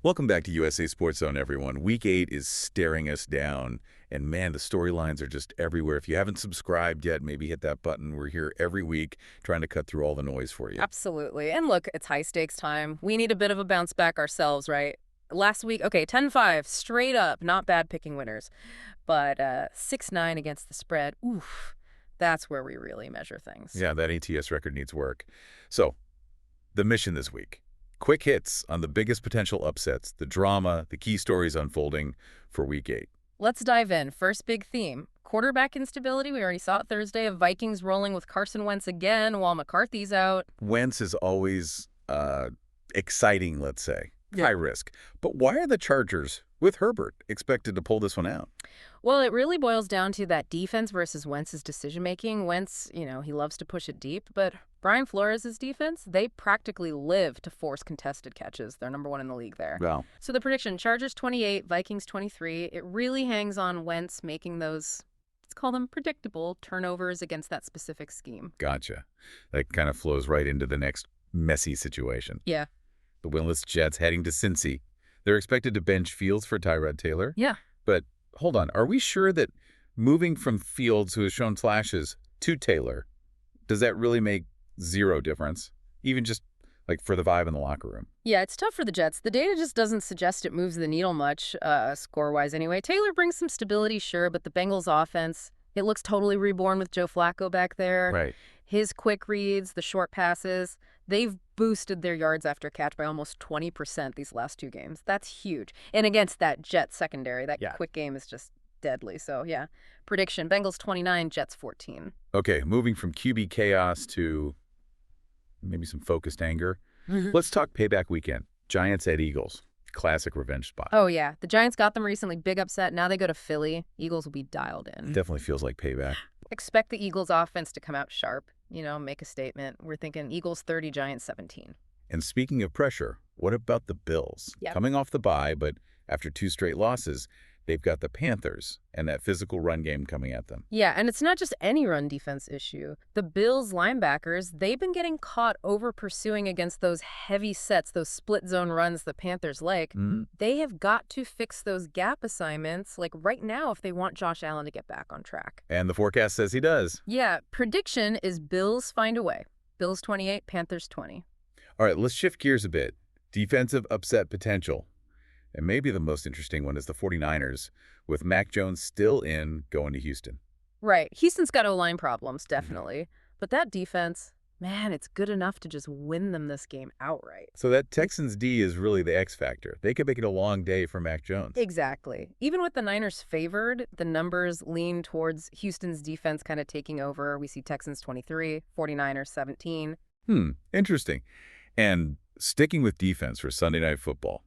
Welcome back to USA Sports Zone, everyone. Week 8 is staring us down, and man, the storylines are just everywhere. If you haven't subscribed yet, maybe hit that button. We're here every week trying to cut through all the noise for you. Absolutely. And look, it's high stakes time. We need a bit of a bounce back ourselves, right? Last week, okay, 10-5, straight up, not bad picking winners. But 6-9 against the spread, oof, that's where we really measure things. Yeah, that ATS record needs work. So, the mission this week. Quick hits on the biggest potential upsets, the drama, the key stories unfolding for Week 8. Let's dive in. First big theme. Quarterback instability. We already saw it Thursday of Vikings rolling with Carson Wentz again while McCarthy's out. Wentz is always exciting, let's say. Yeah. High risk. But why are the Chargers, with Herbert, expected to pull this one out? Well, it really boils down to that defense versus Wentz's decision-making. Wentz, he loves to push it deep, but Brian Flores' defense, they practically live to force contested catches. They're number 1 in the league there. Well, So the prediction, Chargers 28, Vikings 23. It really hangs on Wentz making those, let's call them predictable, turnovers against that specific scheme. gotcha. That kind of flows right into the next messy situation. Yeah. The winless Jets heading to Cincy. They're expected to bench Fields for Tyrod Taylor. Yeah. But hold on, are we sure that moving from Fields, who has shown flashes, to Taylor, does that really make zero difference? Even just like for the vibe in the locker room? Yeah, it's tough for the Jets. The data just doesn't suggest it moves the needle much, score-wise anyway. Taylor brings some stability, sure, but the Bengals' offense, it looks totally reborn with Joe Flacco back there. Right. His quick reads, the short passes, they've boosted their yards after catch by almost 20% these last 2 games. That's huge. And against that Jets secondary, that Yeah. quick game is just deadly. So, yeah. Prediction, Bengals 29, Jets 14. Okay, moving from QB chaos to maybe some focused anger. Let's talk payback weekend. Giants at Eagles. Classic revenge spot. Oh, yeah. The Giants got them recently. Big upset. Now they go to Philly. Eagles will be dialed in. Definitely feels like payback. Expect the Eagles offense to come out sharp, make a statement. We're thinking Eagles 30, Giants 17. And speaking of pressure, what about the Bills? Yep. Coming off the bye, but after 2 straight losses, they've got the Panthers and that physical run game coming at them. Yeah, and it's not just any run defense issue. The Bills linebackers, they've been getting caught over pursuing against those heavy sets, those split zone runs the Panthers like. They have got to fix those gap assignments like right now if they want Josh Allen to get back on track. And the forecast says he does. Yeah, prediction is Bills find a way. Bills 28, Panthers 20. All right, let's shift gears a bit. Defensive upset potential. And maybe the most interesting one is the 49ers, with Mac Jones still in, going to Houston. Right. Houston's got O-line problems, definitely. But that defense, man, it's good enough to just win them this game outright. So that Texans D is really the X factor. They could make it a long day for Mac Jones. Exactly. Even with the Niners favored, the numbers lean towards Houston's defense kind of taking over. We see Texans 23, 49ers 17. Interesting. And sticking with defense for Sunday Night Football.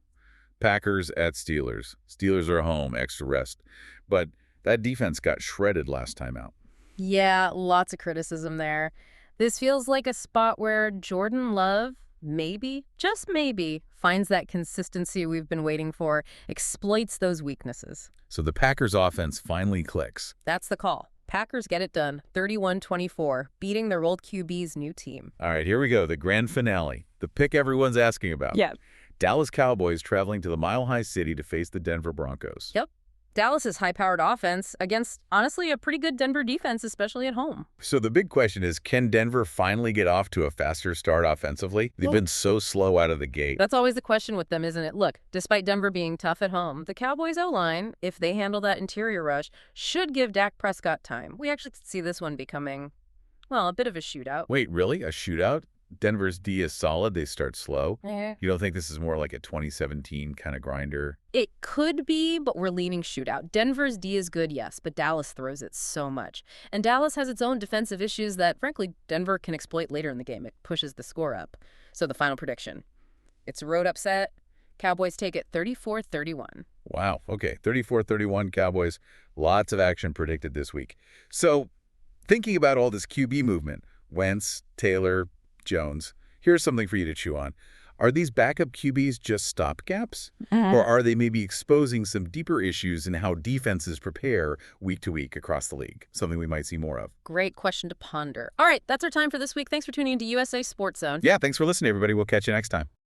Packers at Steelers. Steelers are home, extra rest. But that defense got shredded last time out. Yeah, lots of criticism there. This feels like a spot where Jordan Love, maybe, just maybe, finds that consistency we've been waiting for, exploits those weaknesses. So the Packers offense finally clicks. That's the call. Packers get it done, 31-24, beating their old QB's new team. All right, here we go, the grand finale. The pick everyone's asking about. Yeah. Dallas Cowboys traveling to the Mile High City to face the Denver Broncos. Yep. Dallas's high-powered offense against, honestly, a pretty good Denver defense, especially at home. So the big question is, can Denver finally get off to a faster start offensively? They've been so slow out of the gate. That's always the question with them, isn't it? Look, despite Denver being tough at home, the Cowboys' O-line, if they handle that interior rush, should give Dak Prescott time. We actually could see this one becoming, well, a bit of a shootout. Wait, really? A shootout? Denver's D is solid. They start slow. You don't think this is more like a 2017 kind of grinder? It could be, but we're leaning shootout. Denver's D is good, yes, but Dallas throws it so much. And Dallas has its own defensive issues that, frankly, Denver can exploit later in the game. It pushes the score up. So the final prediction. It's a road upset. Cowboys take it 34-31. Wow. Okay. 34-31 Cowboys. Lots of action predicted this week. So thinking about all this QB movement, Wentz, Taylor, Jones, here's something for you to chew on. Are these backup QBs just stopgaps? Or are they maybe exposing some deeper issues in how defenses prepare week to week across the league? Something we might see more of. Great question to ponder. All right, that's our time for this week. Thanks for tuning into USA Sports Zone. Yeah, thanks for listening, everybody. We'll catch you next time.